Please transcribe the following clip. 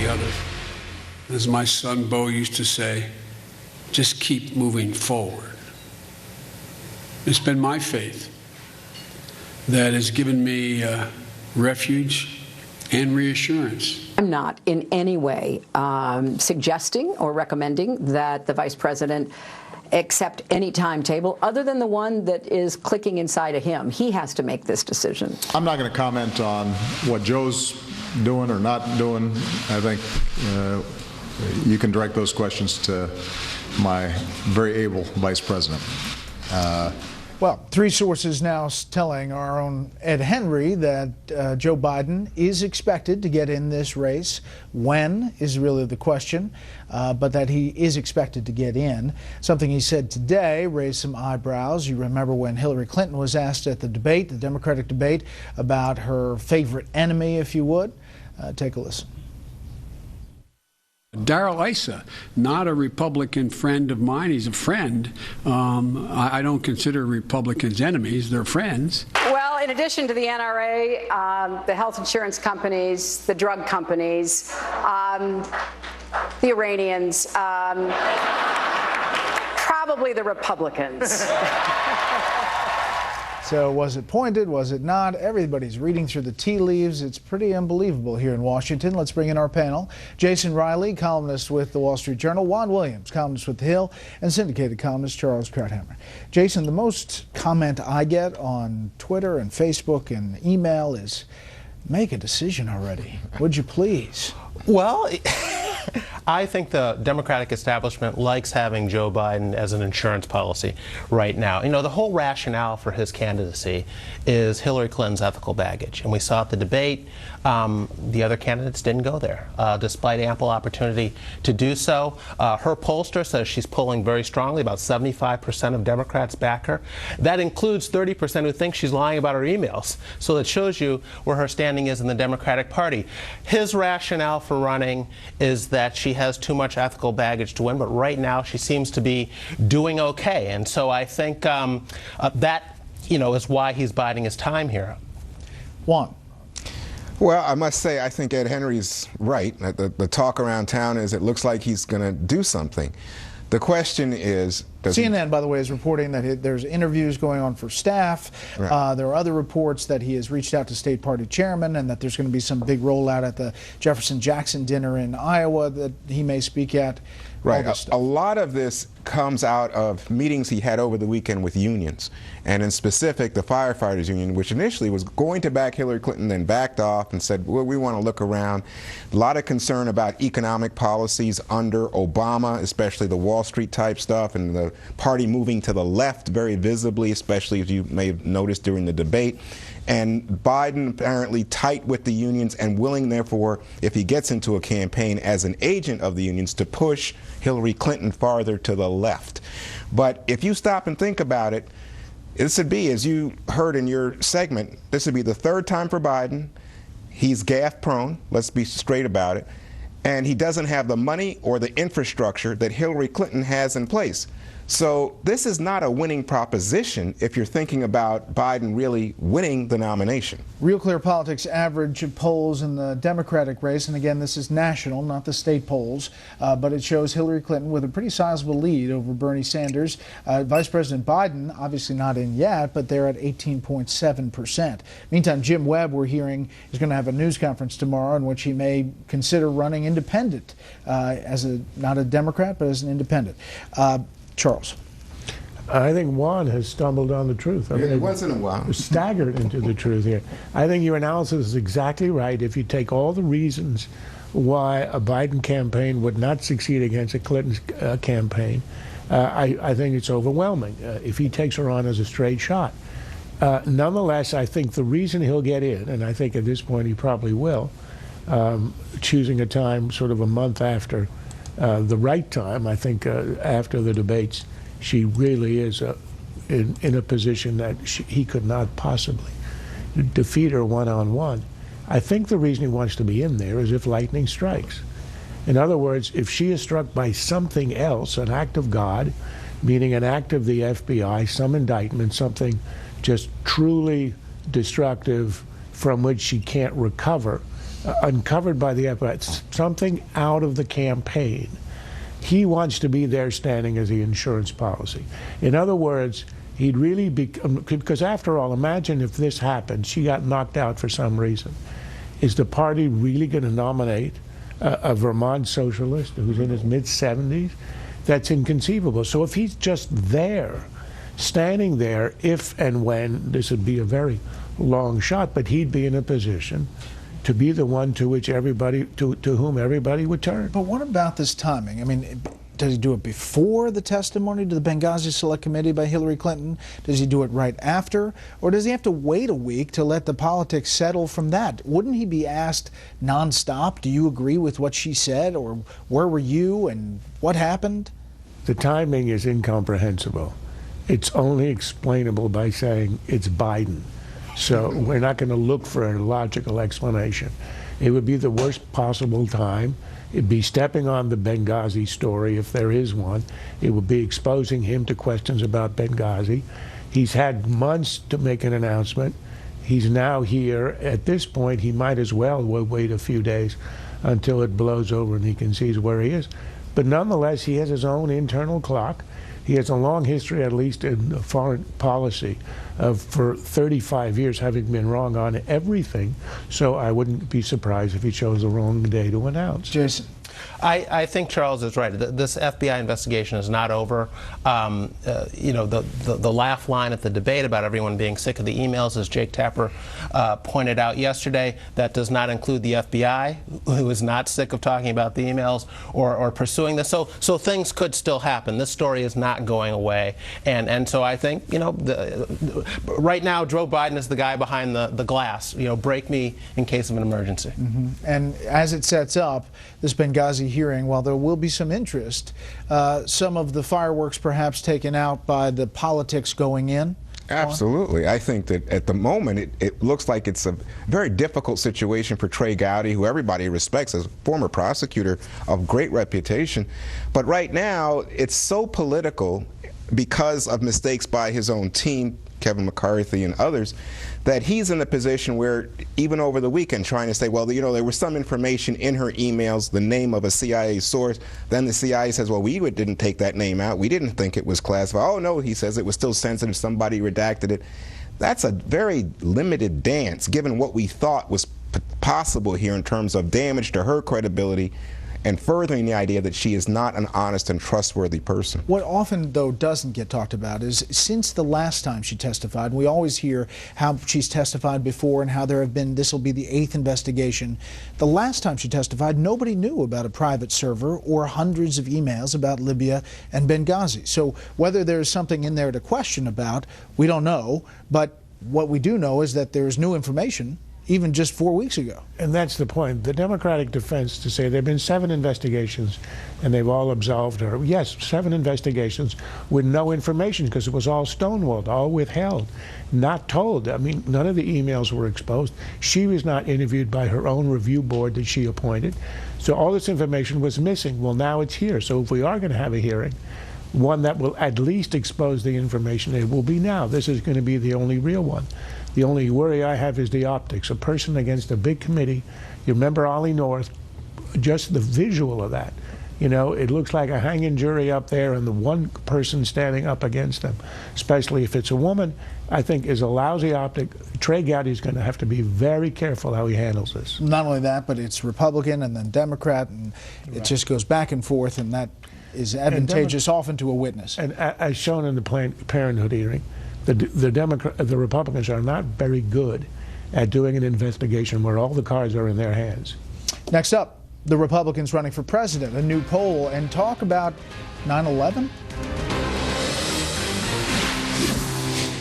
other. As my son Bo used to say, just keep moving forward. It's been my faith that has given me refuge and reassurance. I'm not in any way suggesting or recommending that the vice president accept any timetable other than the one that is clicking inside of him. He has to make this decision. I'm not going to comment on what Joe's doing or not doing. I think you can direct those questions to my very able vice president. Well, three sources now telling our own Ed Henry that Joe Biden is expected to get in this race. When is really the question, but that he is expected to get in. Something he said today raised some eyebrows. You remember when Hillary Clinton was asked at the debate, the Democratic debate, about her favorite enemy, if you would. Take a listen. Darrell Issa, not a Republican friend of mine. He's a friend. I don't consider Republicans enemies. They're friends. Well, in addition to the NRA, the health insurance companies, the drug companies, the Iranians, probably the Republicans. So was it pointed? Was it not? Everybody's reading through the tea leaves. It's pretty unbelievable here in Washington. Let's bring in our panel. Jason Riley, columnist with the Wall Street Journal. Juan Williams, columnist with The Hill. And syndicated columnist Charles Krauthammer. Jason, the most comment I get on Twitter and Facebook and email is, make a decision already. Would you please? Well, I think the Democratic establishment likes having Joe Biden as an insurance policy right now. You know, the whole rationale for his candidacy is Hillary Clinton's ethical baggage. And we saw at the debate, the other candidates didn't go there, despite ample opportunity to do so. Her pollster says she's polling very strongly. About 75% of Democrats back her. That includes 30% who think she's lying about her emails. So that shows you where her standing is in the Democratic Party. His rationale for running is that she has too much ethical baggage to win, but right now she seems to be doing okay. And so I think that, is why he's biding his time here. Juan. Well, I must say, I think Ed Henry's right. The talk around town is it looks like he's going to do something. The question is... CNN, by the way, is reporting that there's interviews going on for staff. Right. There are other reports that he has reached out to state party chairmen and that there's going to be some big rollout at the Jefferson-Jackson dinner in Iowa that he may speak at. Right. A lot of this comes out of meetings he had over the weekend with unions, and in specific the firefighters union, which initially was going to back Hillary Clinton, then backed off and said, well, we want to look around. A lot of concern about economic policies under Obama, especially the Wall Street type stuff, and the party moving to the left very visibly, especially as you may have noticed during the debate. And Biden apparently tight with the unions and willing, therefore, if he gets into a campaign as an agent of the unions, to push Hillary Clinton farther to the left. But if you stop and think about it, this would be, as you heard in your segment, this would be the third time for Biden. He's gaffe prone, let's be straight about it. And he doesn't have the money or the infrastructure that Hillary Clinton has in place. So this is not a winning proposition if you're thinking about Biden really winning the nomination. Real Clear Politics average polls in the Democratic race, and again, this is national, not the state polls, but it shows Hillary Clinton with a pretty sizable lead over Bernie Sanders. Vice President Biden, obviously not in yet, but they're at 18.7%. Meantime, Jim Webb, we're hearing, is going to have a news conference tomorrow in which he may consider running independent, not a Democrat, but as an independent. Charles. I think Juan has stumbled on the truth. It wasn't a while. Staggered into the truth here. I think your analysis is exactly right. If you take all the reasons why a Biden campaign would not succeed against a Clinton campaign, I think it's overwhelming if he takes her on as a straight shot. Nonetheless, I think the reason he'll get in, and I think at this point he probably will, choosing a time sort of a month after the right time, I think after the debates, she really is in a position that he could not possibly defeat her one-on-one. I think the reason he wants to be in there is if lightning strikes. In other words, if she is struck by something else, an act of God, meaning an act of the FBI, some indictment, something just truly destructive from which she can't recover, uncovered by the FBI, something out of the campaign. He wants to be there standing as the insurance policy. In other words, he'd really be, because after all, imagine if this happened, she got knocked out for some reason. Is the party really going to nominate a Vermont socialist who's in his mid-70s? That's inconceivable. So if he's just there, standing there, if and when, this would be a very long shot, but he'd be in a position to be the one to which everybody, to whom everybody would turn. But what about this timing? I mean, does he do it before the testimony to the Benghazi Select Committee by Hillary Clinton? Does he do it right after? Or does he have to wait a week to let the politics settle from that? Wouldn't he be asked nonstop, do you agree with what she said? Or where were you and what happened? The timing is incomprehensible. It's only explainable by saying it's Biden. So we're not going to look for a logical explanation. It would be the worst possible time. It'd be stepping on the Benghazi story, if there is one. It would be exposing him to questions about Benghazi. He's had months to make an announcement. He's now here. At this point, he might as well wait a few days until it blows over and he can see where he is. But nonetheless, he has his own internal clock. He has a long history, at least in foreign policy, of for 35 years having been wrong on everything. So I wouldn't be surprised if he chose the wrong day to announce. Jason. I think Charles is right. This FBI investigation is not over. You know, the laugh line at the debate about everyone being sick of the emails, as Jake Tapper pointed out yesterday, that does not include the FBI, who is not sick of talking about the emails or pursuing this. So things could still happen. This story is not going away. And so I think, you know, right now Joe Biden is the guy behind the glass. You know, break me in case of an emergency. Mm-hmm. And as it sets up, this Benghazi hearing, while there will be some interest, some of the fireworks perhaps taken out by the politics going in? Absolutely. I think that at the moment it looks like it's a very difficult situation for Trey Gowdy, who everybody respects as a former prosecutor of great reputation. But right now it's so political because of mistakes by his own team, Kevin McCarthy and others, that he's in a position where even over the weekend trying to say, well, you know, there was some information in her emails, the name of a CIA source. Then the CIA says, well, we didn't take that name out. We didn't think it was classified. Oh, no, he says it was still sensitive. Somebody redacted it. That's a very limited dance, given what we thought was possible here in terms of damage to her credibility and furthering the idea that she is not an honest and trustworthy person. What often, though, doesn't get talked about is since the last time she testified, we always hear how she's testified before and how there have been, this will be the 8th investigation. The last time she testified, nobody knew about a private server or hundreds of emails about Libya and Benghazi. So whether there's something in there to question about, we don't know. But what we do know is that there's new information even just 4 weeks ago. And that's the point. The Democratic defense to say there have been 7 investigations and they've all absolved her. Yes, 7 investigations with no information because it was all stonewalled, all withheld, not told. I mean, none of the emails were exposed. She was not interviewed by her own review board that she appointed. So all this information was missing. Well, now it's here. So if we are going to have a hearing, one that will at least expose the information, it will be now. This is going to be the only real one. The only worry I have is the optics. A person against a big committee. You remember Ollie North, just the visual of that. You know, it looks like a hanging jury up there and the one person standing up against them, especially if it's a woman, I think is a lousy optic. Trey Gowdy is going to have to be very careful how he handles this. Not only that, but it's Republican and then Democrat, and it just goes back and forth, and that is advantageous often to a witness. And as shown in the Planned Parenthood hearing, the Republicans are not very good at doing an investigation where all the cards are in their hands. Next up, the Republicans running for president, a new poll, and talk about 9/11.